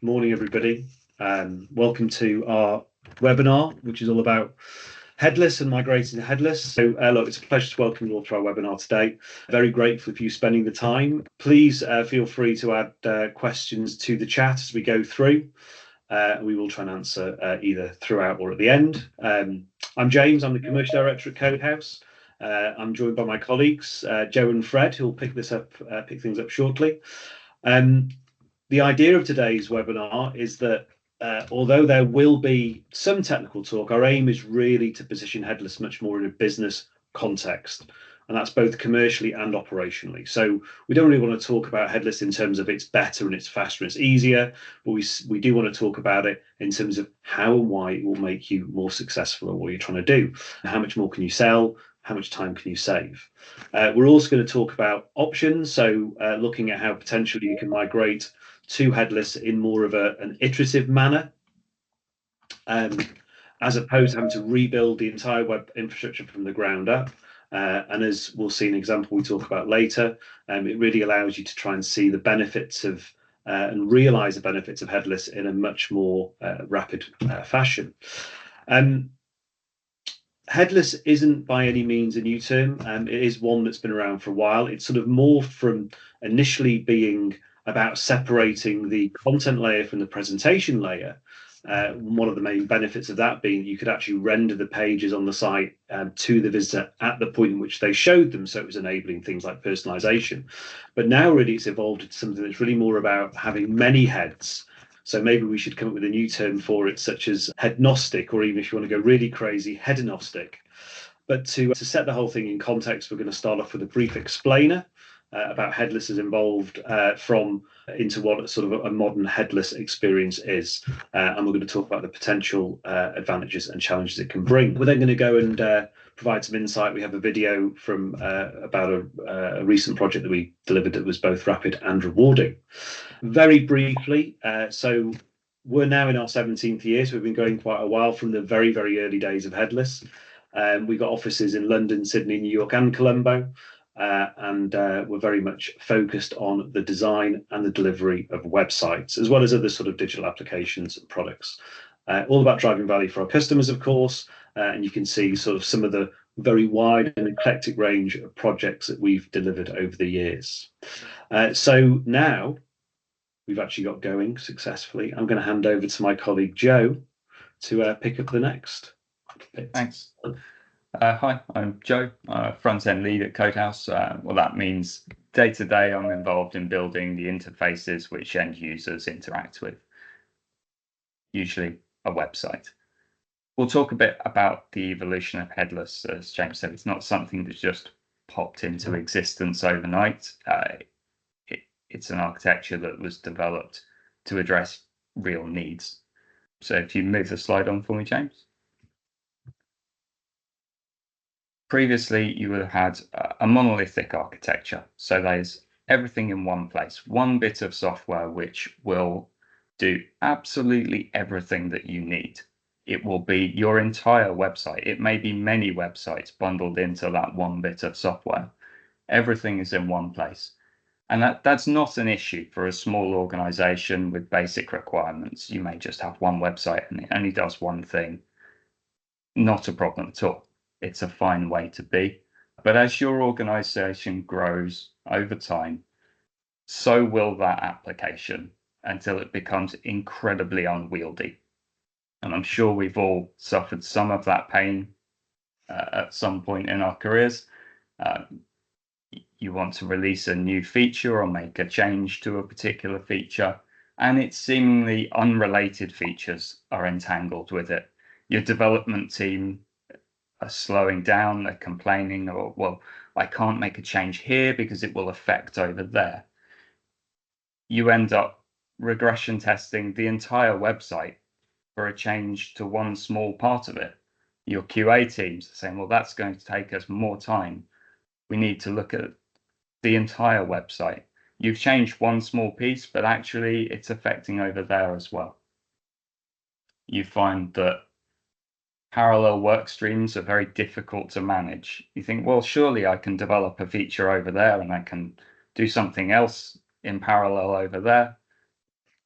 Morning, everybody. Welcome to our webinar, which is all about Headless and migrating to Headless. So, look, it's a pleasure to welcome you all to our webinar today. Very grateful for you spending the time. Please feel free to add questions to the chat as we go through. We will try and answer either throughout or at the end. I'm James. I'm the Commercial Director at Codehouse. I'm joined by my colleagues, Joe and Fred, who will pick things up shortly. The idea of today's webinar is that although there will be some technical talk, our aim is really to position Headless much more in a business context, and that's both commercially and operationally. So we don't really want to talk about Headless in terms of it's better and it's faster and it's easier, but we do want to talk about it in terms of how and why it will make you more successful at what you're trying to do. How much more can you sell? How much time can you save? We're also going to talk about options, so looking at how potentially you can migrate to Headless in more of an iterative manner, as opposed to having to rebuild the entire web infrastructure from the ground up. And as we'll see an example we talk about later, it really allows you to try and see the benefits of and realize the benefits of Headless in a much more rapid fashion. Headless isn't by any means a new term. It is one that's been around for a while. It's sort of morphed from initially being about separating the content layer from the presentation layer. One of the main benefits of that being you could actually render the pages on the site to the visitor at the point in which they showed them, so it was enabling things like personalization. But now really it's evolved into something that's really more about having many heads. So maybe we should come up with a new term for it, such as headnostic, or even if you want to go really crazy, headonostic. But to set the whole thing in context, we're going to start off with a brief explainer about Headless is involved into what sort of a modern Headless experience is. And we're going to talk about the potential advantages and challenges it can bring. We're then going to go and provide some insight. We have a video from about a recent project that we delivered that was both rapid and rewarding. Very briefly, so we're now in our 17th year, so we've been going quite a while from the very, very early days of Headless. We've got offices in London, Sydney, New York, and Colombo. And we're very much focused on the design and the delivery of websites, as well as other sort of digital applications and products. All about driving value for our customers, of course, and you can see sort of some of the very wide and eclectic range of projects that we've delivered over the years. So now we've actually got going successfully. I'm going to hand over to my colleague Joe to pick up the next bit. Thanks. Hi, I'm Joe, front-end lead at Codehouse. Well, that means day-to-day I'm involved in building the interfaces which end users interact with, usually a website. We'll talk a bit about the evolution of Headless. As James said, it's not something that's just popped into existence overnight. It's an architecture that was developed to address real needs. So if you move the slide on for me, James. Previously, you would have had a monolithic architecture. So there's everything in one place, one bit of software which will do absolutely everything that you need. It will be your entire website. It may be many websites bundled into that one bit of software. Everything is in one place. And that's not an issue for a small organization with basic requirements. You may just have one website and it only does one thing. Not a problem at all. It's a fine way to be. But as your organization grows over time, so will that application until it becomes incredibly unwieldy. And I'm sure we've all suffered some of that pain at some point in our careers. You want to release a new feature or make a change to a particular feature, and its seemingly unrelated features are entangled with it. Your development team are slowing down, they're complaining, or, well, I can't make a change here because it will affect over there. You end up regression testing the entire website for a change to one small part of it. Your QA teams are saying, well, that's going to take us more time. We need to look at the entire website. You've changed one small piece, but actually it's affecting over there as well. You find that parallel work streams are very difficult to manage. You think, well, surely I can develop a feature over there and I can do something else in parallel over there.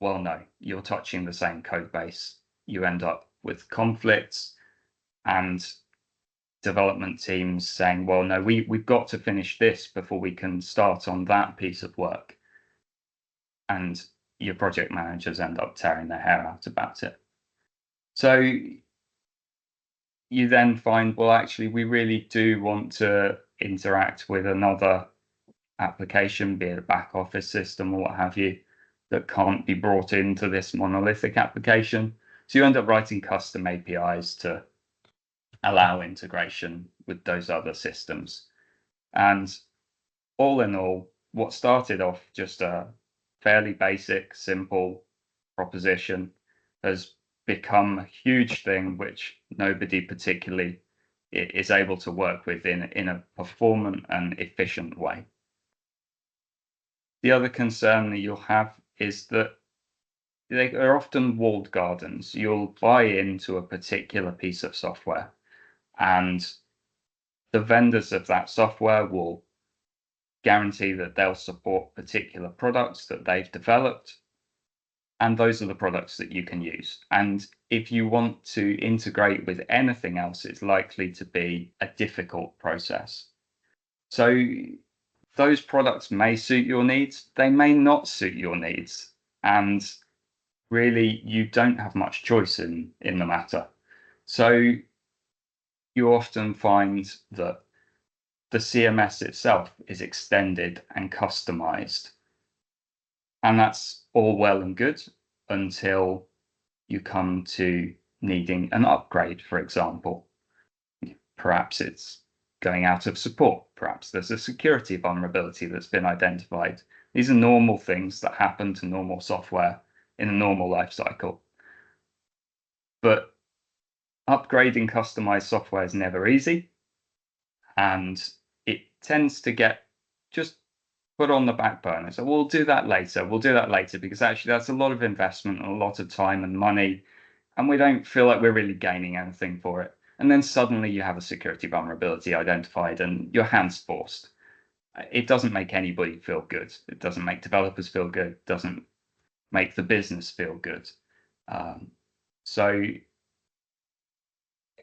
well, no, you're touching the same code base. You end up with conflicts and development teams saying, well, no, we've got to finish this before we can start on that piece of work. And your project managers end up tearing their hair out about it. So you then find, well, actually, we really do want to interact with another application, be it a back office system or what have you, that can't be brought into this monolithic application. So you end up writing custom APIs to allow integration with those other systems. And all in all, what started off just a fairly basic, simple proposition has become a huge thing which nobody particularly is able to work with in a performant and efficient way. The other concern that you'll have is that they are often walled gardens. You'll buy into a particular piece of software, and the vendors of that software will guarantee that they'll support particular products that they've developed, and those are the products that you can use. And if you want to integrate with anything else, it's likely to be a difficult process. So those products may suit your needs, they may not suit your needs, and really you don't have much choice in the matter. So you often find that the CMS itself is extended and customized. And that's all well and good until you come to needing an upgrade, for example. Perhaps it's going out of support. Perhaps there's a security vulnerability that's been identified. These are normal things that happen to normal software in a normal life cycle. But upgrading customized software is never easy, and it tends to get just put on the back burner. So we'll do that later. We'll do that later because actually that's a lot of investment and a lot of time and money, and we don't feel like we're really gaining anything for it. And then suddenly you have a security vulnerability identified and your hands forced. It doesn't make anybody feel good. It doesn't make developers feel good. It doesn't make the business feel good. So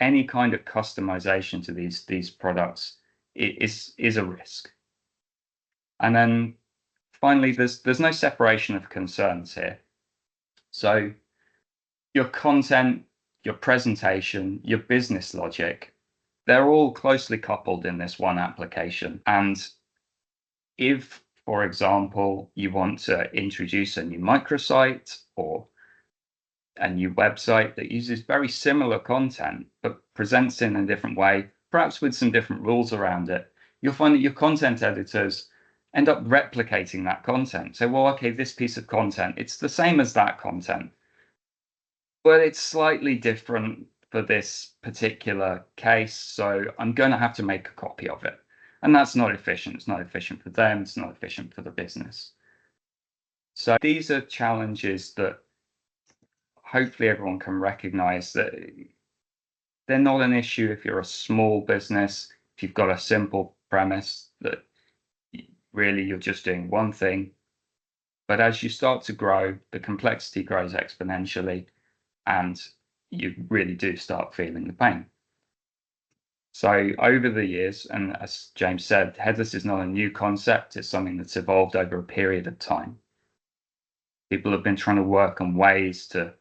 any kind of customization to these products is a risk. And then finally, there's no separation of concerns here. So your content, your presentation, your business logic, they're all closely coupled in this one application. And if, for example, you want to introduce a new microsite or a new website that uses very similar content but presents in a different way, perhaps with some different rules around it, you'll find that your content editors end up replicating that content. So, well, okay, this piece of content, it's the same as that content, but it's slightly different for this particular case. So I'm going to have to make a copy of it. And that's not efficient. It's not efficient for them. It's not efficient for the business. So these are challenges that hopefully everyone can recognize that they're not an issue if you're a small business, if you've got a simple premise that really you're just doing one thing. But as you start to grow, the complexity grows exponentially, and you really do start feeling the pain. So over the years, and as James said, headless is not a new concept. It's something that's evolved over a period of time. People have been trying to work on ways to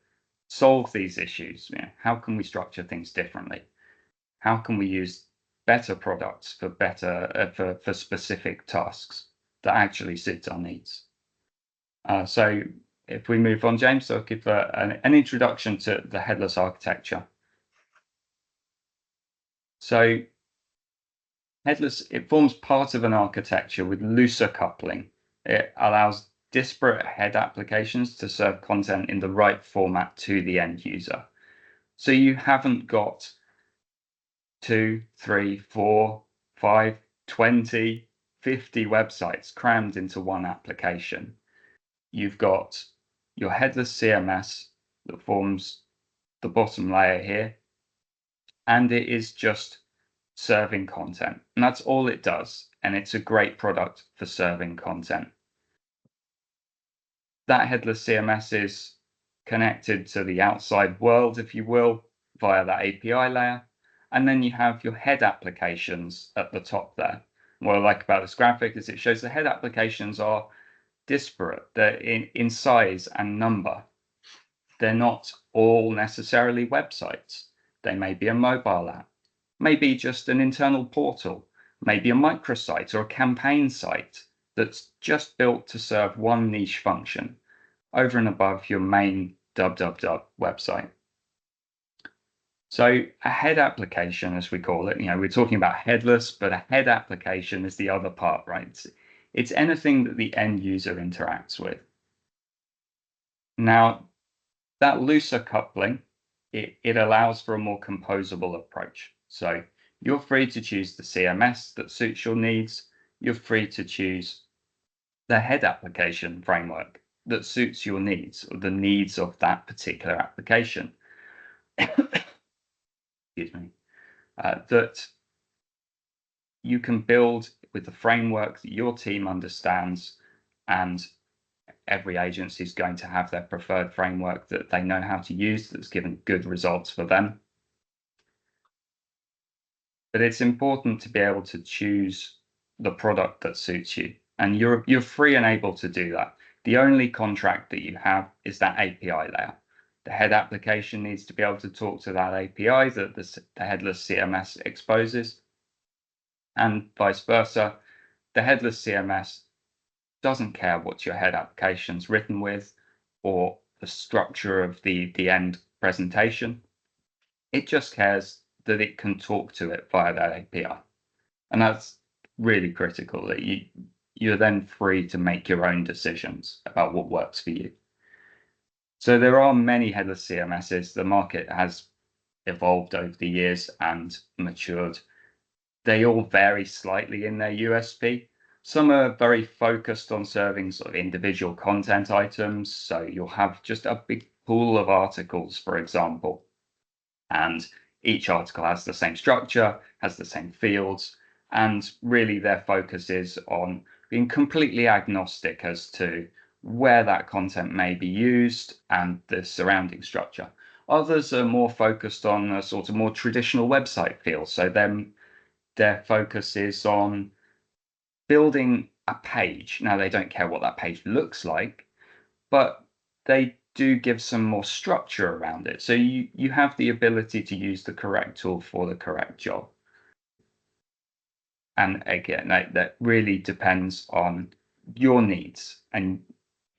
solve these issues. How can we structure things differently? How can we use better products for for specific tasks that actually suit our needs? So if we move on, James, I'll give an introduction to the headless architecture. So headless, it forms part of an architecture with looser coupling. It allows disparate head applications to serve content in the right format to the end user. So you haven't got 2, 3, 4, 5, 20, 50 websites crammed into one application. You've got your headless CMS that forms the bottom layer here, and it is just serving content. And that's all it does. And it's a great product for serving content. That headless CMS is connected to the outside world, if you will, via that API layer. And then you have your head applications at the top there. What I like about this graphic is it shows the head applications are disparate. They're in size and number. They're not all necessarily websites. They may be a mobile app, maybe just an internal portal, maybe a microsite or a campaign site that's just built to serve one niche function over and above your main www website. So a head application, as we call it, we're talking about headless, but a head application is the other part, right? It's anything that the end user interacts with. Now, that looser coupling, it allows for a more composable approach. So you're free to choose the CMS that suits your needs. You're free to choose the head application framework that suits your needs or the needs of that particular application. Excuse me. That you can build with the framework that your team understands, and every agency is going to have their preferred framework that they know how to use that's given good results for them. But it's important to be able to choose the product that suits you, and you're free and able to do that. The only contract that you have is that API layer. The head application needs to be able to talk to that API that the headless CMS exposes, and vice versa. The headless CMS doesn't care what your head application's written with or the structure of the end presentation. It just cares that it can talk to it via that API. And that's really critical, that you're then free to make your own decisions about what works for you. So there are many headless CMSs. The market has evolved over the years and matured. They all vary slightly in their USP. Some are very focused on serving sort of individual content items. So you'll have just a big pool of articles, for example, and each article has the same structure, has the same fields, and really their focus is on being completely agnostic as to where that content may be used and the surrounding structure. Others are more focused on a sort of more traditional website feel. So their focus is on building a page. Now, they don't care what that page looks like, but they do give some more structure around it. So you have the ability to use the correct tool for the correct job. And again, that really depends on your needs. And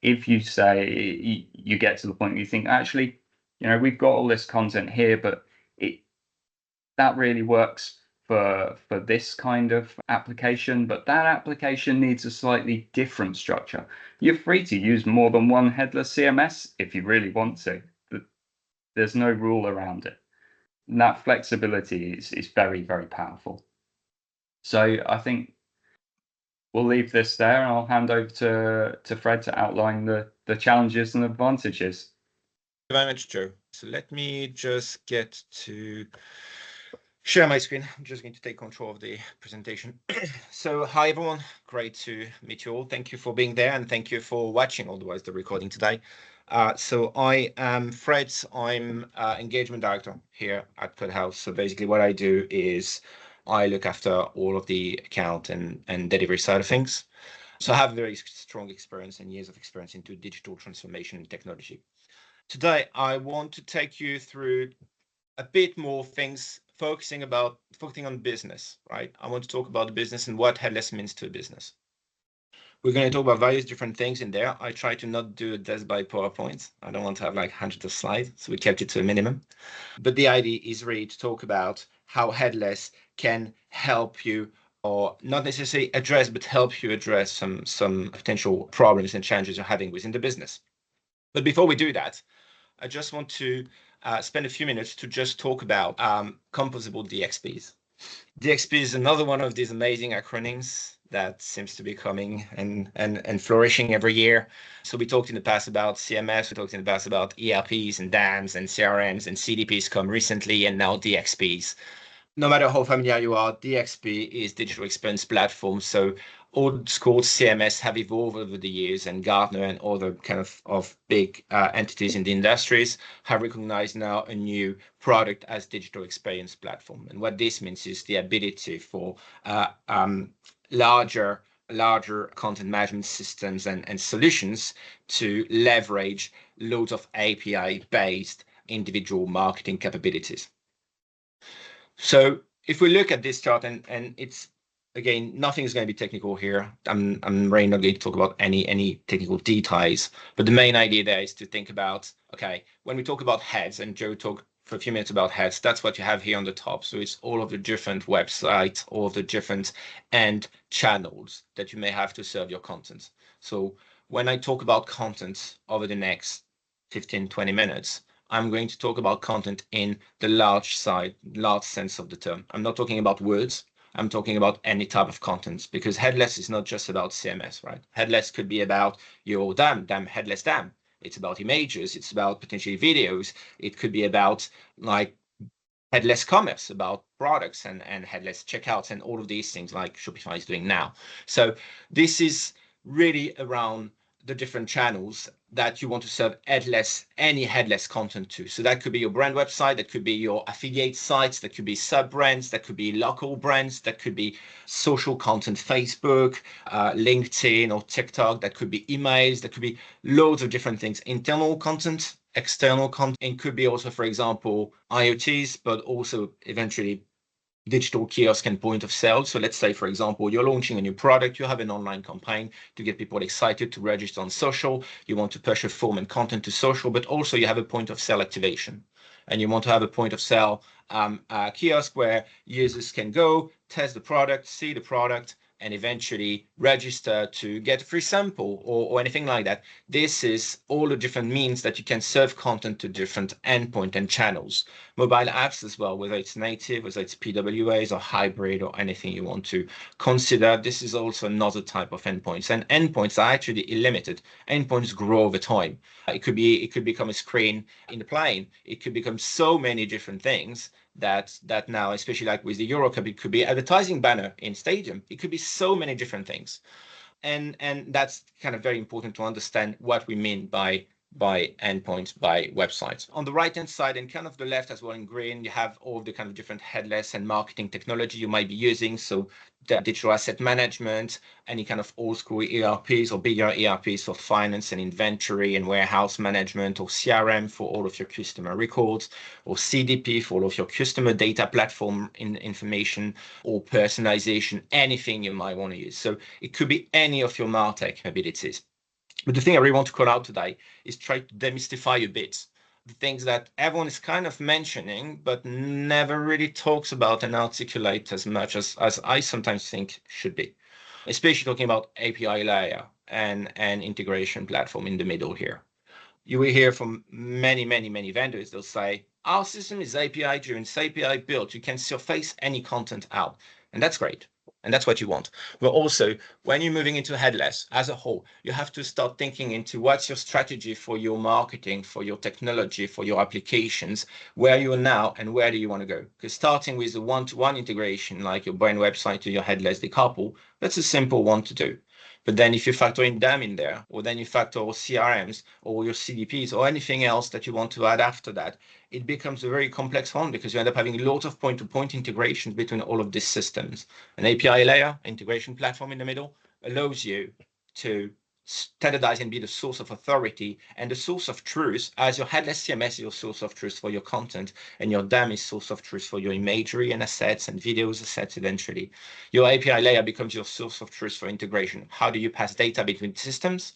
if you say you get to the point where you think, actually, we've got all this content here, but that really works for this kind of application, but that application needs a slightly different structure. You're free to use more than one headless CMS if you really want to. There's no rule around it. And that flexibility is very, very powerful. So I think we'll leave this there, and I'll hand over to Fred to outline the challenges and advantages. Thank you very much, Joe. So let me just get to share my screen. I'm just going to take control of the presentation. So hi, everyone. Great to meet you all. Thank you for being there, and thank you for watching, otherwise the recording today. So I am Fred. I'm engagement director here at Cloudhouse. So basically what I do is I look after all of the account and delivery side of things. So I have a very strong experience and years of experience into digital transformation and technology. Today, I want to take you through a bit more things focusing on business, right? I want to talk about the business and what headless means to a business. We're going to talk about various different things in there. I try to not do this by PowerPoint. I don't want to have like hundreds of slides, so we kept it to a minimum. But the idea is really to talk about how headless can help you, or not necessarily address, but help you address some potential problems and challenges you're having within the business. But before we do that, I just want to spend a few minutes to just talk about composable DXPs. DXP is another one of these amazing acronyms that seems to be coming and flourishing every year. So we talked in the past about CMS, we talked in the past about ERPs and DAMs and CRMs, and CDPs come recently, and now DXPs. No matter how familiar you are, DXP is digital experience platform. So old school CMS have evolved over the years, and Gartner and other kind of big entities in the industries have recognized now a new product as digital experience platform. And what this means is the ability for larger content management systems and solutions to leverage loads of API-based individual marketing capabilities. So if we look at this chart, and it's, again, nothing is going to be technical here. I'm really not going to talk about any technical details, but the main idea there is to think about, okay, when we talk about heads, and Joe talked for a few minutes about heads, that's what you have here on the top. So it's all of the different websites, all of the different end channels that you may have to serve your content. So when I talk about content over the next 15, 20 minutes, I'm going to talk about content in the large sense of the term. I'm not talking about words. I'm talking about any type of content, because headless is not just about CMS, right? Headless could be about your headless dam. It's about images. It's about potentially videos. It could be about like headless commerce, about products and headless checkouts and all of these things like Shopify is doing now. So this is really around the different channels that you want to serve any headless content to. So that could be your brand website, that could be your affiliate sites, that could be sub brands, that could be local brands, that could be social content, Facebook, LinkedIn or TikTok, that could be emails, that could be loads of different things, internal content, external content. It could be also, for example, IoTs, but also eventually digital kiosk and point of sale. So let's say, for example, you're launching a new product, you have an online campaign to get people excited to register on social, you want to push a form and content to social, but also you have a point of sale activation. And you want to have a point of sale kiosk where users can go, test the product, see the product, and eventually register to get a free sample or anything like that. This is all the different means that you can serve content to different endpoint and channels. Mobile apps as well, whether it's native, whether it's PWAs or hybrid or anything you want to consider. This is also another type of endpoints, and endpoints are actually illimited. Endpoints grow over time. It could become a screen in the plane. It could become so many different things that now, especially like with the Euro Cup, it could be advertising banner in stadium. It could be so many different things. And that's kind of very important to understand what we mean by endpoints, by websites. On the right hand side and kind of the left as well in green, you have all the kind of different headless and marketing technology you might be using. So the digital asset management, any kind of old school ERPs or bigger ERPs for finance and inventory and warehouse management, or CRM for all of your customer records, or CDP for all of your customer data platform information, or personalization, anything you might want to use. So it could be any of your MarTech abilities. But the thing I really want to call out today is try to demystify a bit the things that everyone is kind of mentioning, but never really talks about and articulate as much as I sometimes think should be, especially talking about API layer and integration platform in the middle here. You will hear from many vendors. They'll say, our system is API driven, it's API built. You can surface any content out. And that's great. And that's what you want. But also, when you're moving into headless as a whole, you have to start thinking into what's your strategy for your marketing, for your technology, for your applications, where you are now and where do you want to go? Because starting with the one-to-one integration, like your brand website to your headless decouple, that's a simple one to do. But then if you factor in them in there, or then you factor CRMs or your CDPs or anything else that you want to add after that, it becomes a very complex one, because you end up having lots of point-to-point integrations between all of these systems. An API layer, integration platform in the middle, allows you to standardize and be the source of authority and the source of truth, as your headless CMS is your source of truth for your content, and your DAM is source of truth for your imagery and assets and videos assets eventually. Your API layer becomes your source of truth for integration. How do you pass data between systems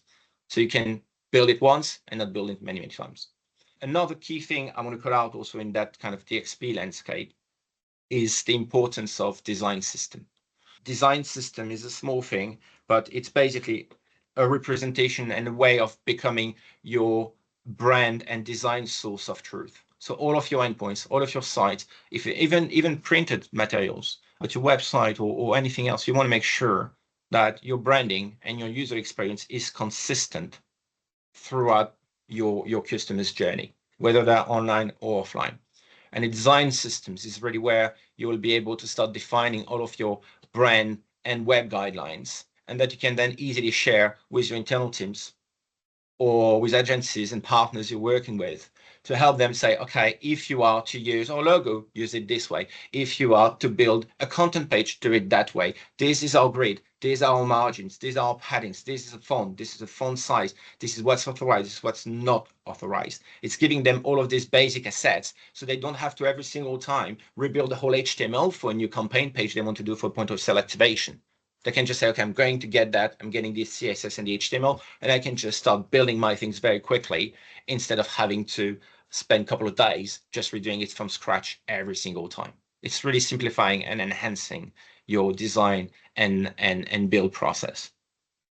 so you can build it once and not build it many times? Another key thing I want to call out also in that kind of DXP landscape is the importance of design system. Design system is a small thing, but it's basically a representation and a way of becoming your brand and design source of truth. So all of your endpoints, all of your sites, if even printed materials, but your website or anything else, you want to make sure that your branding and your user experience is consistent throughout your customer's journey, whether they're online or offline. And the design systems is really where you will be able to start defining all of your brand and web guidelines and that you can then easily share with your internal teams or with agencies and partners you're working with to help them say, okay, if you are to use our logo, use it this way. If you are to build a content page, do it that way. This is our grid. These are our margins. These are our paddings. This is a font. This is a font size. This is what's authorized. This is what's not authorized. It's giving them all of these basic assets so they don't have to every single time rebuild the whole HTML for a new campaign page they want to do for point of sale activation. They can just say, okay, I'm going to get that. I'm getting the CSS and the HTML, and I can just start building my things very quickly instead of having to spend a couple of days just redoing it from scratch every single time. It's really simplifying and enhancing your design and build process.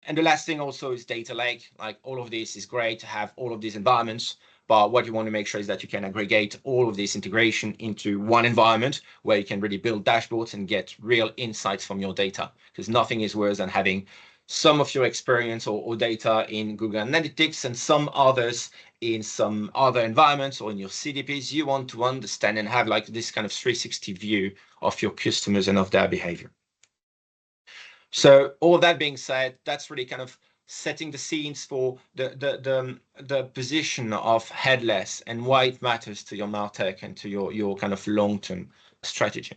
And the last thing also is data lake. Like all of this is great to have all of these environments, but what you want to make sure is that you can aggregate all of this integration into one environment where you can really build dashboards and get real insights from your data, because nothing is worse than having some of your experience or data in Google Analytics and some others in some other environments or in your CDPs. You want to understand and have like this kind of 360 view of your customers and of their behavior. So all that being said, that's really kind of setting the scenes for the position of Headless and why it matters to your MarTech and to your kind of long-term strategy.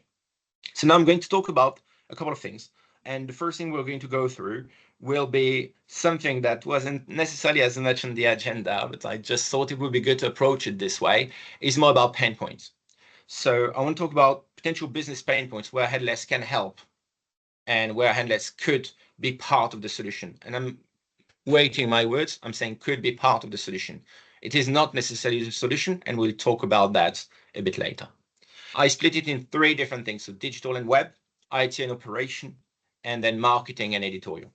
So now I'm going to talk about a couple of things. And the first thing we're going to go through will be something that wasn't necessarily as much on the agenda, but I just thought it would be good to approach it this way, is more about pain points. So I want to talk about potential business pain points where Headless can help and where Headless could be part of the solution. And I'm weighting my words. I'm saying could be part of the solution. It is not necessarily the solution, and we'll talk about that a bit later. I split it in 3 different things. So digital and web, IT and operation, and then marketing and editorial.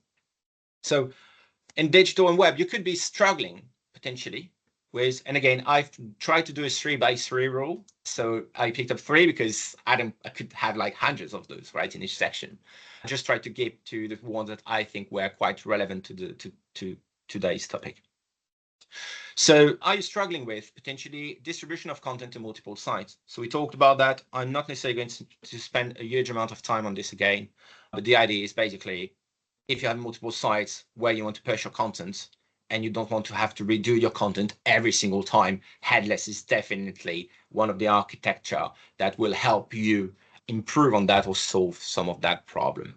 So in digital and web, you could be struggling potentially with, and again, I've tried to do a 3x3 rule. So I picked up 3 because I could have like hundreds of those, right, in each section. I just tried to get to the ones that I think were quite relevant to today's topic. So are you struggling with potentially distribution of content to multiple sites? So we talked about that. I'm not necessarily going to spend a huge amount of time on this again, but the idea is basically if you have multiple sites where you want to push your content and you don't want to have to redo your content every single time, Headless is definitely one of the architecture that will help you improve on that or solve some of that problem.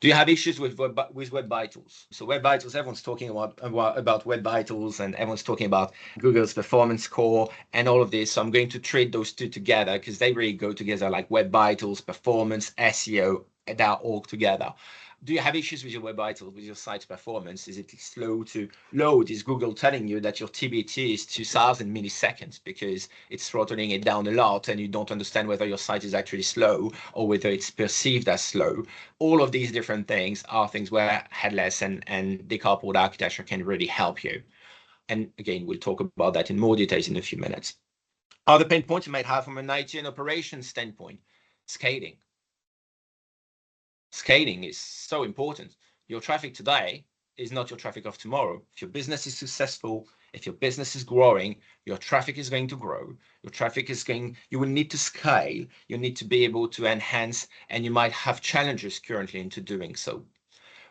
Do you have issues with Web Vitals? So Web Vitals, everyone's talking about Web Vitals and everyone's talking about Google's performance score and all of this. So I'm going to treat those two together because they really go together, like Web Vitals, performance, SEO, they're all together. Do you have issues with your Web Vitals, with your site's performance? Is it slow to load? Is Google telling you that your TBT is 2000 milliseconds because it's throttling it down a lot and you don't understand whether your site is actually slow or whether it's perceived as slow? All of these different things are things where Headless and decoupled architecture can really help you. And again, we'll talk about that in more details in a few minutes. Other pain points you might have from an IT and operations standpoint, scaling. Scaling is so important. Your traffic today is not your traffic of tomorrow. If your business is successful, if your business is growing, your traffic is going to grow. Your traffic is going, you will need to scale. You need to be able to enhance, and you might have challenges currently into doing so.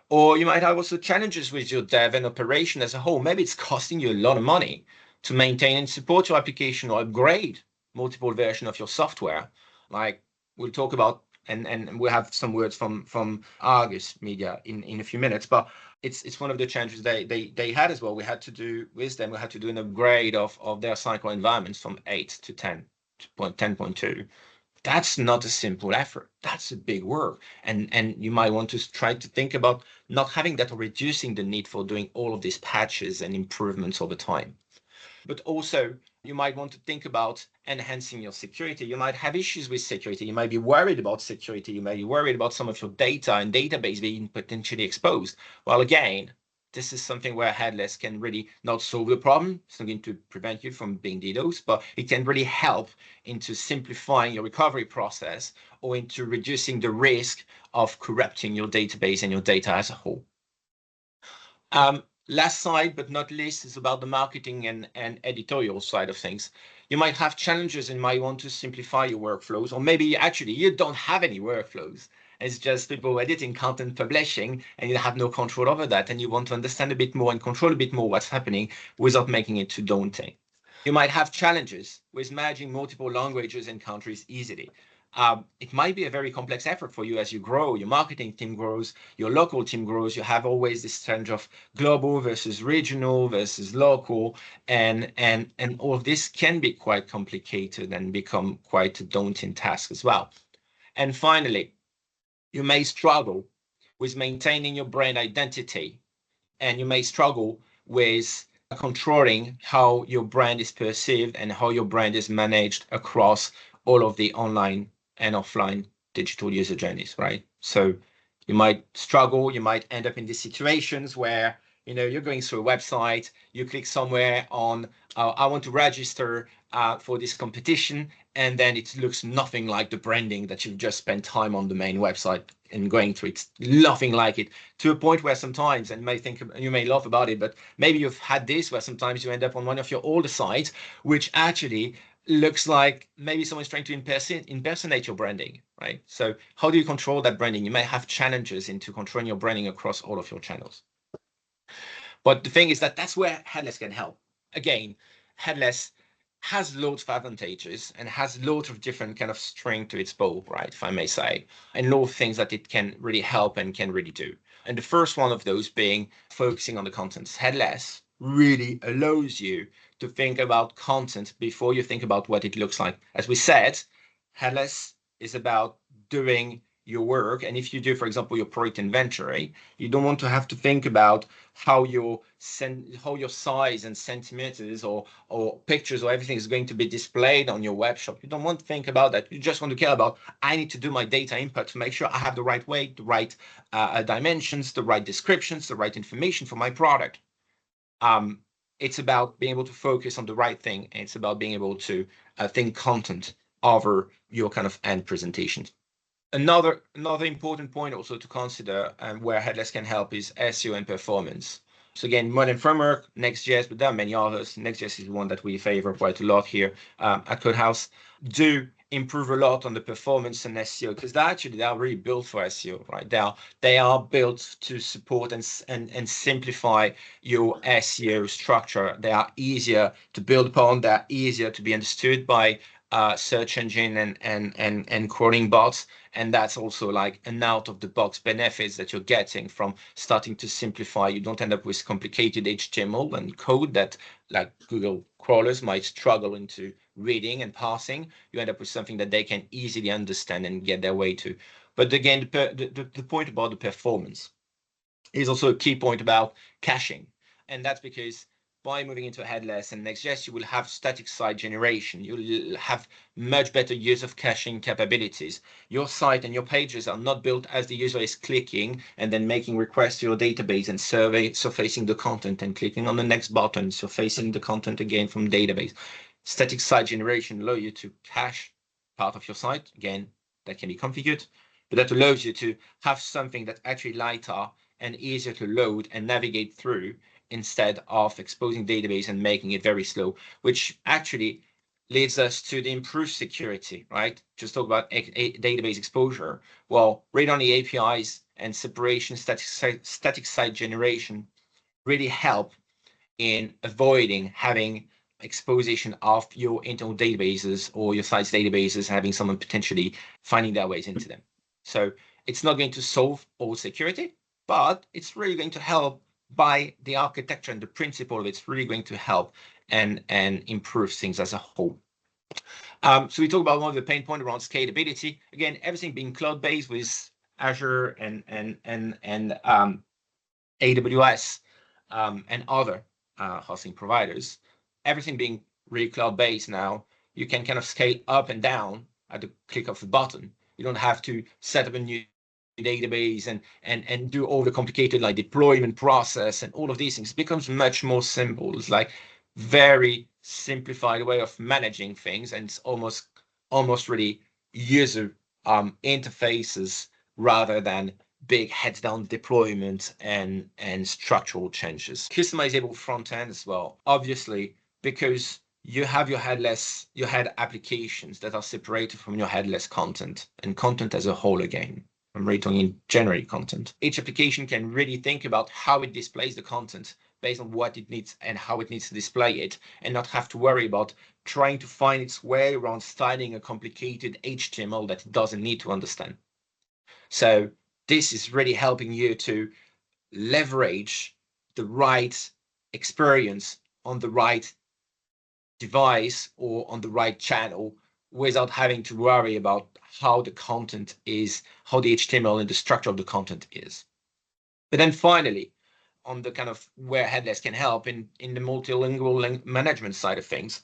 Or you might have also challenges with your dev and operation as a whole. Maybe it's costing you a lot of money to maintain and support your application or upgrade multiple versions of your software. Like we'll talk about, and we'll have some words from Argus Media in a few minutes, but it's one of the challenges they had as well. We had to do with them, we had to do an upgrade of their cycle environments from 8 to 10.2. That's not a simple effort. That's a big work. And you might want to try to think about not having that or reducing the need for doing all of these patches and improvements over time. But also, you might want to think about enhancing your security. You might have issues with security. You might be worried about security. You may be worried about some of your data and database being potentially exposed. Well, again, this is something where Headless can really not solve the problem. It's not going to prevent you from being DDoS, but it can really help into simplifying your recovery process or into reducing the risk of corrupting your database and your data as a whole. Last side, but not least, is about the marketing and editorial side of things. You might have challenges and might want to simplify your workflows, or maybe actually you don't have any workflows It's just people editing content, publishing, and you have no control over that. And you want to understand a bit more and control a bit more what's happening without making it too daunting. You might have challenges with managing multiple languages and countries easily. It might be a very complex effort for you as you grow, your marketing team grows, your local team grows. You have always this challenge of global versus regional versus local, and all of this can be quite complicated and become quite a daunting task as well. And finally, you may struggle with maintaining your brand identity, and you may struggle with controlling how your brand is perceived and how your brand is managed across all of the online and offline digital user journeys, right? So you might struggle, you might end up in these situations where you're going through a website, you click somewhere on I want to register for this competition, and then it looks nothing like the branding that you've just spent time on the main website and going through. It's nothing like it, to a point where sometimes, and you may laugh about it, but maybe you've had this where sometimes you end up on one of your older sites, which actually looks like maybe someone's trying to impersonate your branding, right? So how do you control that branding? You may have challenges into controlling your branding across all of your channels. But the thing is that that's where Headless can help. Again, Headless has loads of advantages and has loads of different kind of string to its bow, right, if I may say, and loads of things that it can really help and can really do. And the first one of those being focusing on the content. Headless really allows you to think about content before you think about what it looks like. As we said, Headless is about doing your work. And if you do, for example, your product inventory, you don't want to have to think about how your size and centimeters or pictures or everything is going to be displayed on your web shop. You don't want to think about that. You just want to care about, I need to do my data input to make sure I have the right weight, the right dimensions, the right descriptions, the right information for my product. It's about being able to focus on the right thing. And it's about being able to think content over your kind of end presentations. Another important point also to consider, where Headless can help, is SEO and performance. So again, modern framework, Next.js, but there are many others. Next.js is one that we favor quite a lot here at Codehouse. Do improve a lot on the performance and SEO, because they are really built for SEO, right? They are built to support and simplify your SEO structure. They are easier to build upon. They're easier to be understood by search engine and crawling bots. And that's also like an out-of-the-box benefits that you're getting from starting to simplify. You don't end up with complicated HTML and code that like Google crawlers might struggle into reading and parsing. You end up with something that they can easily understand and get their way to. But again, the point about the performance is also a key point about caching. And that's because by moving into Headless and Next.js, you will have static site generation. You'll have much better use of caching capabilities. Your site and your pages are not built as the user is clicking and then making requests to your database and surfacing the content and clicking on the next button, surfacing the content again from database. Static site generation allows you to cache part of your site. Again, that can be configured, but that allows you to have something that's actually lighter and easier to load and navigate through, instead of exposing database and making it very slow, which actually leads us to the improved security, right? Just talk about database exposure. Well, read-only APIs and separation, static site generation really help in avoiding having exposition of your internal databases or your site's databases, having someone potentially finding their ways into them. So it's not going to solve all security, but it's really going to help. By the architecture and the principle, it's really going to help and improve things as a whole. So we talk about one of the pain points around scalability. Again, everything being cloud-based with Azure and AWS and other hosting providers. Everything being really cloud-based now, you can kind of scale up and down at the click of a button. You don't have to set up a new database and do all the complicated like deployment process and all of these things. It becomes much more simple. It's like very simplified way of managing things, and it's almost really user interfaces rather than big heads down deployment and structural changes. Customizable front end as well, obviously, because you have your head applications that are separated from your headless content and content as a whole again. I'm really talking generic content. Each application can really think about how it displays the content based on what it needs and how it needs to display it, and not have to worry about trying to find its way around styling a complicated HTML that it doesn't need to understand. So this is really helping you to leverage the right experience on the right device or on the right channel without having to worry about how the content is, how the HTML and the structure of the content is. But then finally, on the kind of where Headless can help in the multilingual management side of things,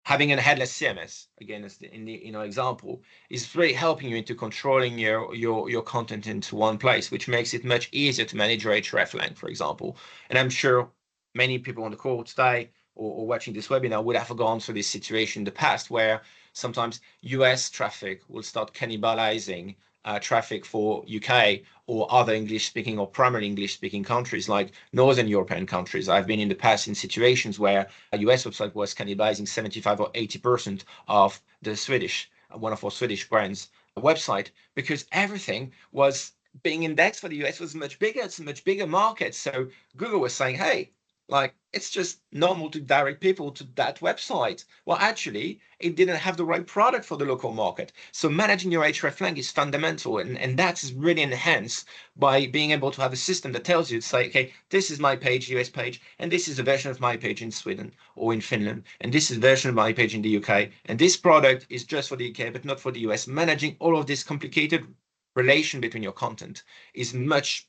having a headless CMS, again, as in our example, is really helping you into controlling your content into one place, which makes it much easier to manage your href length, for example. And I'm sure many people on the call today or watching this webinar would have gone through this situation in the past where sometimes US traffic will start cannibalizing traffic for UK or other English-speaking or primarily English-speaking countries like Northern European countries. I've been in the past in situations where a US website was cannibalizing 75 or 80% of the Swedish, one of our Swedish brands website, because everything was being indexed for the US was much bigger. It's a much bigger market. So Google was saying, hey, like, it's just normal to direct people to that website. Well, actually, it didn't have the right product for the local market. So managing your hreflang is fundamental, and that is really enhanced by being able to have a system that tells you to say, okay, this is my page, US page, and this is a version of my page in Sweden or in Finland, and this is a version of my page in the UK, and this product is just for the UK, but not for the US. Managing all of this complicated relation between your content is much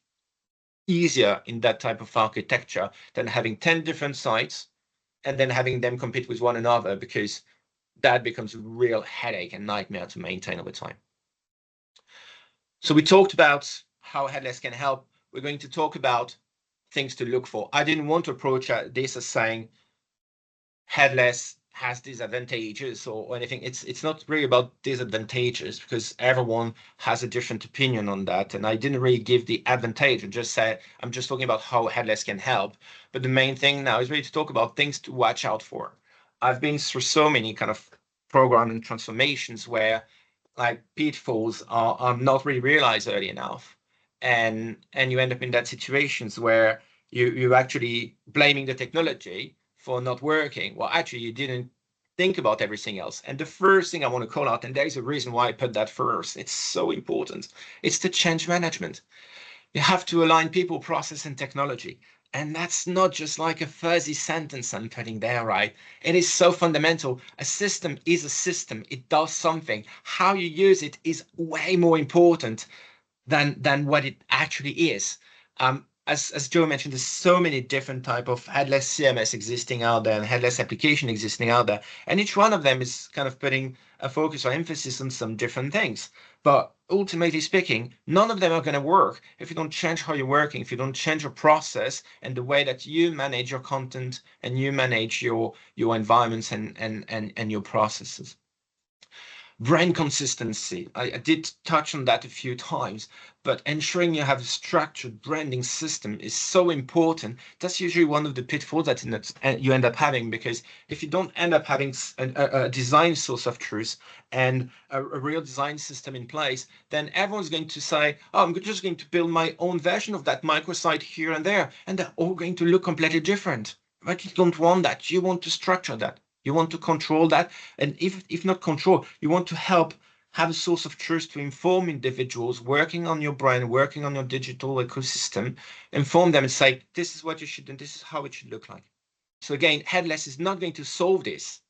easier in that type of architecture than having 10 different sites and then having them compete with one another, because that becomes a real headache and nightmare to maintain over time. So we talked about how Headless can help. We're going to talk about things to look for. I didn't want to approach this as saying Headless has disadvantages or anything. It's not really about disadvantages, because everyone has a different opinion on that. And I didn't really give the advantage. I just said I'm just talking about how Headless can help. But the main thing now is really to talk about things to watch out for. I've been through so many kind of programming transformations where like pitfalls are not really realized early enough. And you end up in that situations where you're actually blaming the technology for not working. Well, actually, you didn't think about everything else. And the first thing I want to call out, and there's a reason why I put that first, it's so important, it's the change management. You have to align people, process, and technology. And that's not just like a fuzzy sentence I'm putting there, right? It is so fundamental. A system is a system. It does something. How you use it is way more important than what it actually is. As Joe mentioned, there's so many different type of headless CMS existing out there and headless application existing out there, and each one of them is kind of putting a focus or emphasis on some different things. But ultimately speaking, none of them are going to work if you don't change how you're working, if you don't change your process and the way that you manage your content and you manage your environments and your processes. Brand consistency. I did touch on that a few times, but ensuring you have a structured branding system is so important. That's usually one of the pitfalls that you end up having, because if you don't end up having a design source of truth and a real design system in place, then everyone's going to say, oh, I'm just going to build my own version of that microsite here and there, and they're all going to look completely different. But you don't want that. You want to structure that. You want to control that. And if not control, you want to help have a source of truth to inform individuals working on your brand, working on your digital ecosystem, inform them and say, this is what you should do, and this is how it should look like. So again, Headless is not going to solve this.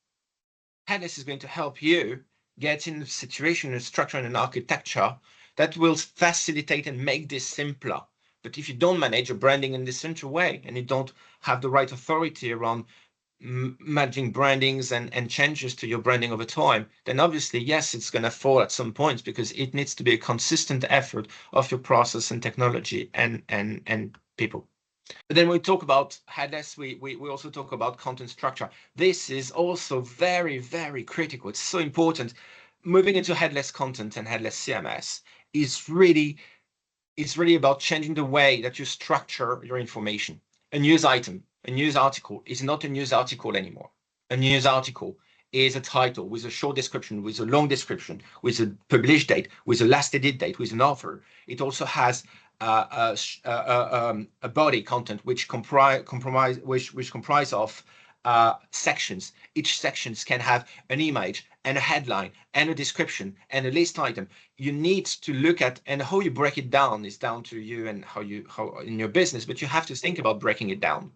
Headless is going to help you get in a situation, a structure, and an architecture that will facilitate and make this simpler. But if you don't manage your branding in this central way, and you don't have the right authority around managing brandings and changes to your branding over time, then obviously, yes, it's going to fall at some points, because it needs to be a consistent effort of your process and technology and people. But then when we talk about headless, we also talk about content structure. This is also very, very critical. It's so important. Moving into headless content and headless CMS is really about changing the way that you structure your information. A news item, a news article is not a news article anymore. A news article is a title with a short description, with a long description, with a published date, with a last edit date, with an author. It also has a body content which comprise of sections. Each sections can have an image and a headline and a description and a list item. You need to look at, and how you break it down is down to you and how in your business, but you have to think about breaking it down,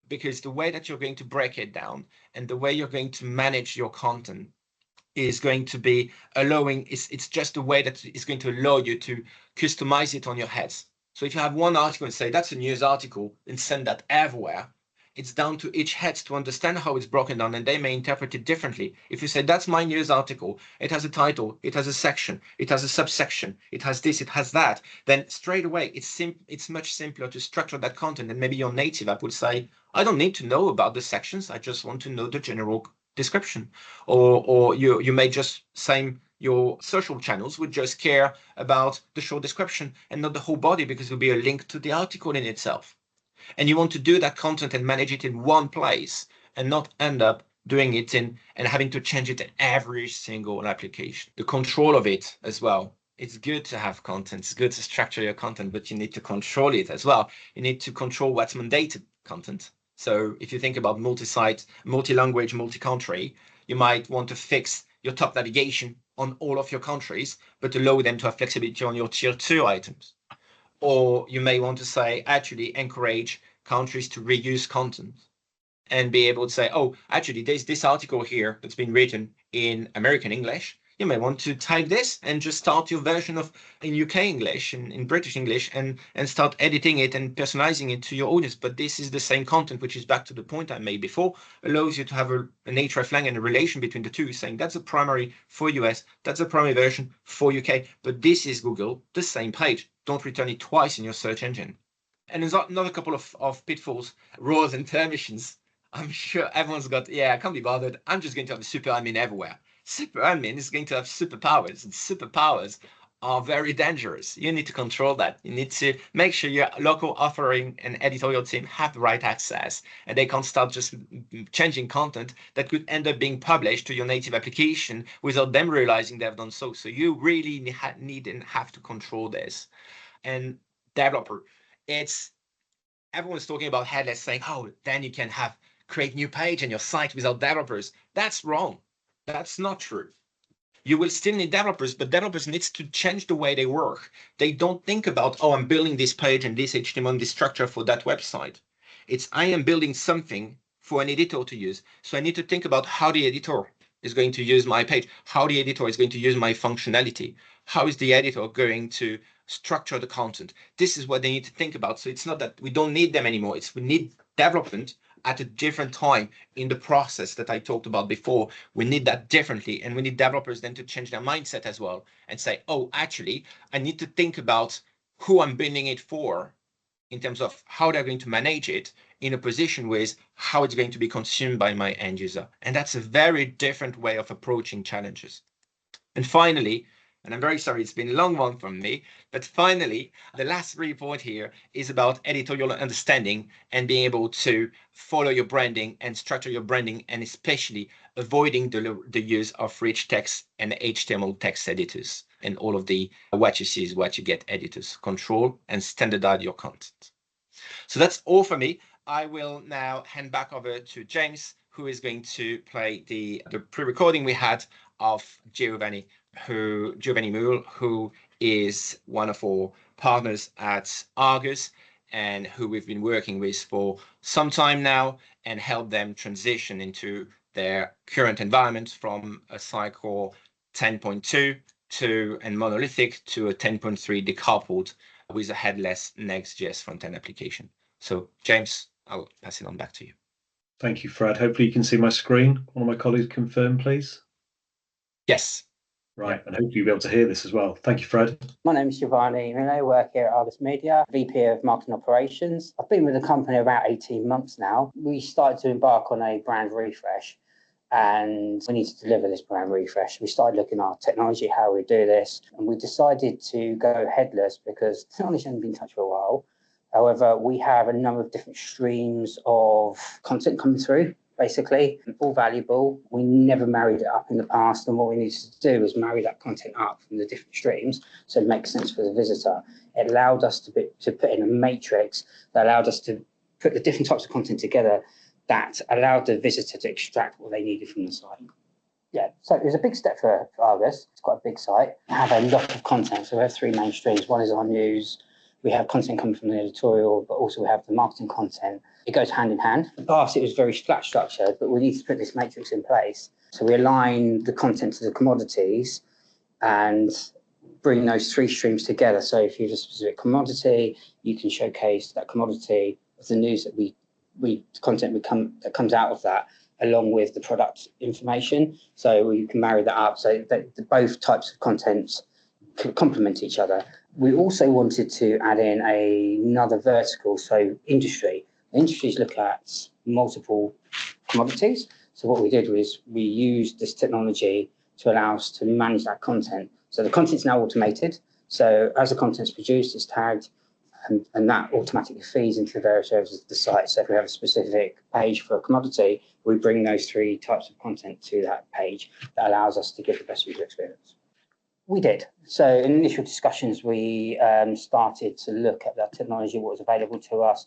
because the way that you're going to break it down and the way you're going to manage your content is going to be allowing, it's just a way that is going to allow you to customize it on your heads. So if you have one article and say that's a news article and send that everywhere, it's down to each head to understand how it's broken down, and they may interpret it differently. If you say that's my news article, it has a title, it has a section, it has a subsection, it has this, it has that, then straight away it's much simpler to structure that content. And maybe your native app would say, I don't need to know about the sections, I just want to know the general description. Or you may just say your social channels would just care about the short description and not the whole body, because it will be a link to the article in itself. And you want to do that content and manage it in one place and not end up doing it in and having to change it in every single application. The control of it as well. It's good to have content, it's good to structure your content, but you need to control it as well. You need to control what's mandated content. So if you think about multi-site, multi-language, multi-country, you might want to fix your top navigation on all of your countries, but allow them to have flexibility on your tier 2 items. Or you may want to say, actually encourage countries to reuse content and be able to say, oh, actually, there's this article here that's been written in American English. You may want to type this and just start your version of in UK English and in British English and start editing it and personalizing it to your audience. But this is the same content, which is back to the point I made before, allows you to have an hreflang and a relation between the two, saying that's a primary for US, that's a primary version for UK, but this is Google, the same page. Don't return it twice in your search engine. And there's another couple of pitfalls, rows and permissions. I'm sure everyone's got, yeah, I can't be bothered. I'm just going to have a super admin everywhere. Super admin is going to have superpowers, and superpowers are very dangerous. You need to control that. You need to make sure your local authoring and editorial team have the right access, and they can't start just changing content that could end up being published to your native application without them realizing they've done so. So you really need and have to control this. And developer, everyone's talking about headless, saying, oh, then you can create new page and your site without developers. That's wrong. That's not true. You will still need developers, but developers needs to change the way they work. They don't think about, oh, I'm building this page and this HTML and this structure for that website. It's, I am building something for an editor to use. So I need to think about how the editor is going to use my page, how the editor is going to use my functionality. How is the editor going to structure the content? This is what they need to think about. So it's not that we don't need them anymore. It's we need development at a different time in the process that I talked about before. We need that differently, and we need developers then to change their mindset as well and say, oh, actually, I need to think about who I'm building it for in terms of how they're going to manage it in a position with how it's going to be consumed by my end user. And that's a very different way of approaching challenges. And finally, and I'm very sorry, it's been a long one from me, but finally, the last report here is about editorial understanding and being able to follow your branding and structure your branding, and especially avoiding the use of rich text and HTML text editors and all of the what you see is what you get editors. Control and standardize your content. So that's all for me. I will now hand back over to James, who is going to play the pre-recording we had of Giovanni Moule, who is one of our partners at Argus and who we've been working with for some time now and help them transition into their current environment from a cycle 10.2 and monolithic to a 10.3 decoupled with a headless Next.js front-end application. So James, I'll pass it on back to you. Thank you, Fred. Hopefully you can see my screen. One of my colleagues confirm, please. Yes. Right, and hopefully you'll be able to hear this as well. Thank you, Fred. My name is Giovanni, and I work here at Argus Media, VP of Marketing Operations. I've been with the company about 18 months now. We started to embark on a brand refresh, and we need to deliver this brand refresh. We started looking at our technology, how we do this, and we decided to go headless because technology hasn't been touched for a while. However, we have a number of different streams of content coming through basically, all valuable. We never married it up in the past, and what we needed to do was marry that content up from the different streams so it makes sense for the visitor. It allowed us to put in a matrix that allowed us to put the different types of content together that allowed the visitor to extract what they needed from the site. Yeah, so it was a big step for Argus. It's quite a big site. We have a lot of content. So we have three main streams. One is our news. We have content coming from the editorial, but also we have the marketing content. It goes hand in hand. In the past, it was very flat structured, but we need to put this matrix in place. So we align the content to the commodities and bring those three streams together. So if you have a specific commodity, you can showcase that commodity of the news that that comes out of that, along with the product information. So you can marry that up so that both types of contents complement each other. We also wanted to add in another vertical, so industry. Industries look at multiple commodities. So what we did was we used this technology to allow us to manage that content. So the content's now automated. So as the content's produced, it's tagged, and that automatically feeds into the various areas of the site. So if we have a specific page for a commodity, we bring those three types of content to that page that allows us to give the best user experience. We did. So in initial discussions, we started to look at that technology, what was available to us.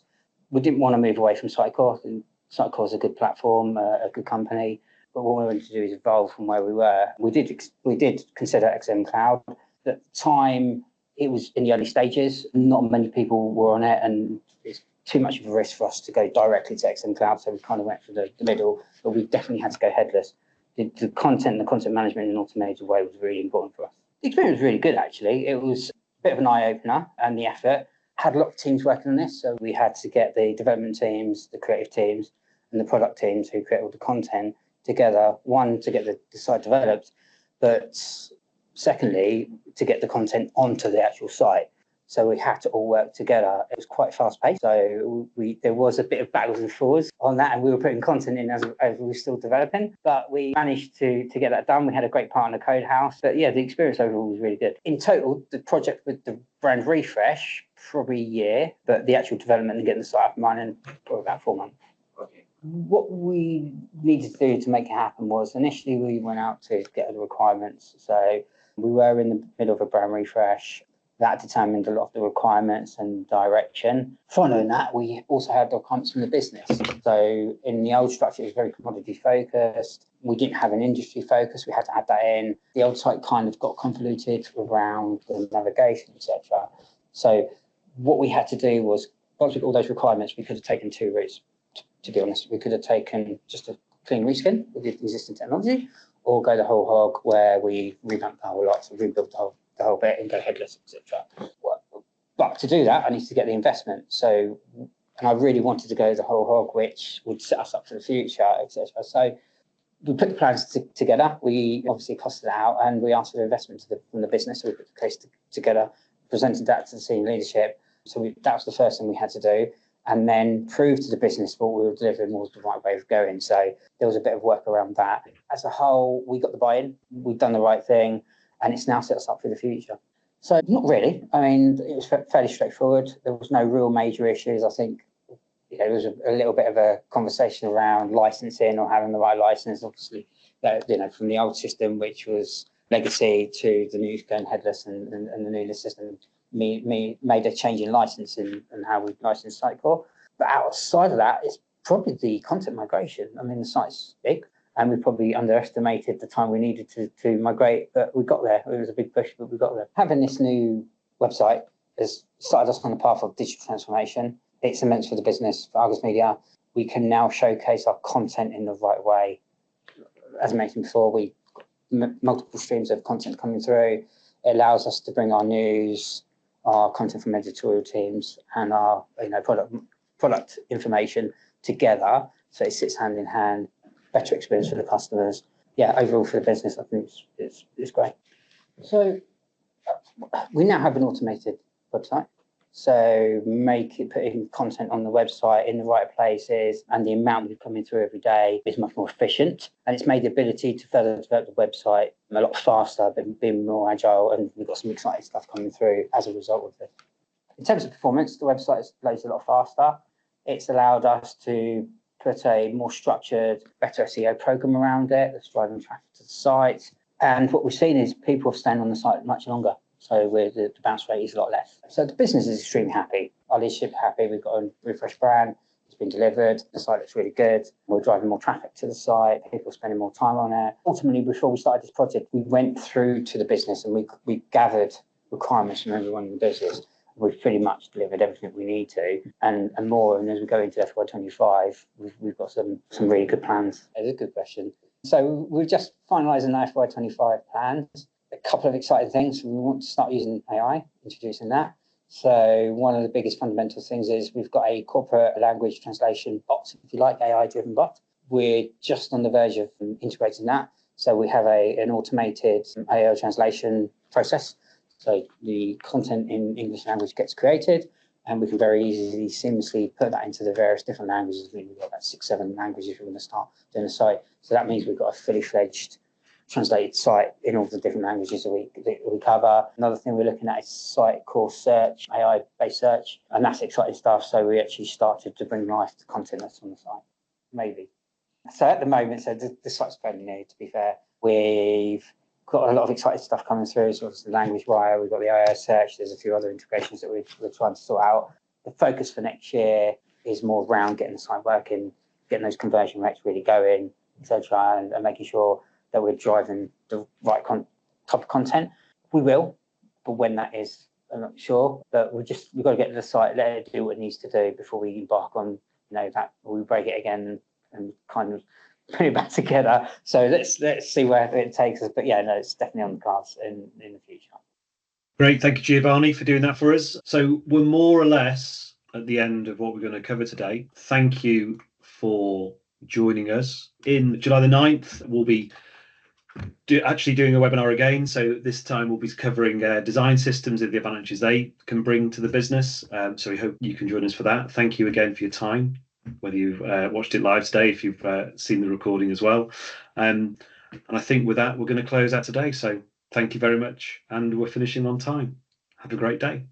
We didn't want to move away from Sitecore. And Sitecore is a good platform, a good company. But what we wanted to do is evolve from where we were. We did consider XM Cloud. At the time, it was in the early stages. Not many people were on it, and it's too much of a risk for us to go directly to XM Cloud. So we kind of went for the middle, but we definitely had to go headless. The content management in an automated way was really important for us. The experience was really good, actually. It was a bit of an eye-opener, and the effort. Had a lot of teams working on this, so we had to get the development teams, the creative teams, and the product teams who create all the content together. One, to get the site developed, but secondly, to get the content onto the actual site. So we had to all work together. It was quite fast-paced, so there was a bit of backwards and forwards on that, and we were putting content in as we were still developing, but we managed to get that done. We had a great partner, Codehouse, but yeah, the experience overall was really good. In total, the project with the brand refresh, probably a year, but the actual development and getting the site up and running, for about 4 months. What we needed to do to make it happen was initially we went out to get the requirements. So we were in the middle of a brand refresh. That determined a lot of the requirements and direction. Following that, we also had the requirements from the business. So in the old structure, it was very commodity focused. We didn't have an industry focus. We had to add that in. The old site kind of got convoluted around the navigation, etc. So what we had to do was, once we got all those requirements, we could have taken two routes, to be honest. We could have taken just a clean reskin with the existing technology, or go the whole hog where we revamp the whole lot, so rebuild the whole bit and go headless, etc. But to do that, I need to get the investment. So, and I really wanted to go the whole hog, which would set us up for the future, etc. So we put the plans together. We obviously costed it out, and we asked for investment from the business. So we put the case together, presented that to the senior leadership. So that was the first thing we had to do, and then prove to the business what we were delivering was the right way of going. So there was a bit of work around that. As a whole, we got the buy-in. We've done the right thing, and it's now set us up for the future. So not really. I mean, it was fairly straightforward. There was no real major issues. I think there was a little bit of a conversation around licensing or having the right license. Obviously, from the old system, which was legacy, to the new going headless and the new system, made a change in licensing and how we license Sitecore. But outside of that, it's probably the content migration. I mean, the site's big, and we probably underestimated the time we needed to migrate, but we got there. It was a big push, but we got there. Having this new website has started us on the path of digital transformation. It's immense for the business, for Argus Media. We can now showcase our content in the right way. As I mentioned before, we multiple streams of content coming through. It allows us to bring our news, our content from editorial teams, and our product information together, so it sits hand in hand. Better experience for the customers. Yeah, overall for the business, I think it's great. So we now have an automated website. So putting content on the website in the right places, and the amount that's coming through every day is much more efficient. And it's made the ability to further develop the website a lot faster, being more agile, and we've got some exciting stuff coming through as a result of this. In terms of performance, the website loads a lot faster. It's allowed us to put a more structured, better SEO program around it that's driving traffic to the site. And what we've seen is people have stayed on the site much longer. So the bounce rate is a lot less. So the business is extremely happy. Our leadership are happy. We've got a refreshed brand. It's been delivered. The site looks really good. We're driving more traffic to the site. People are spending more time on it. Ultimately, before we started this project, we went through to the business and we gathered requirements from everyone in the business. We've pretty much delivered everything we need to, and more. And as we go into FY25, we've got some really good plans. It's a good question. So we're just finalising the FY25 plans. A couple of exciting things. We want to start using AI, introducing that. So one of the biggest fundamental things is we've got a corporate language translation bot, if you like, AI-driven bot. We're just on the verge of integrating that. So we have an automated AI translation process. So the content in English language gets created, and we can very easily, seamlessly put that into the various different languages. We've got about 6-7 languages we're going to start doing the site. So that means we've got a fully fledged translated site in all the different languages that we cover. Another thing we're looking at is site core search, AI-based search, and that's exciting stuff. So we actually started to bring life to content that's on the site, maybe. So at the moment, so the site's fairly new, to be fair. We've got a lot of exciting stuff coming through. So it's the language wire, we've got the AI search, there's a few other integrations that we're trying to sort out. The focus for next year is more around getting the site working, getting those conversion rates really going, etc., and making sure that we're driving the right type of content. We will, but when that is, I'm not sure. But we've got to get to the site, let it do what it needs to do before we embark on, that we break it again and kind of put it back together. So let's see where it takes us. But yeah, no, it's definitely on the cards in the future. Great, thank you, Giovanni, for doing that for us. So we're more or less at the end of what we're going to cover today. Thank you for joining us. In July the 9th, we'll be actually doing a webinar again. So this time we'll be covering design systems and the advantages they can bring to the business. So we hope you can join us for that. Thank you again for your time, whether you've watched it live today, if you've seen the recording as well. And I think with that, we're going to close out today. So thank you very much. And we're finishing on time. Have a great day.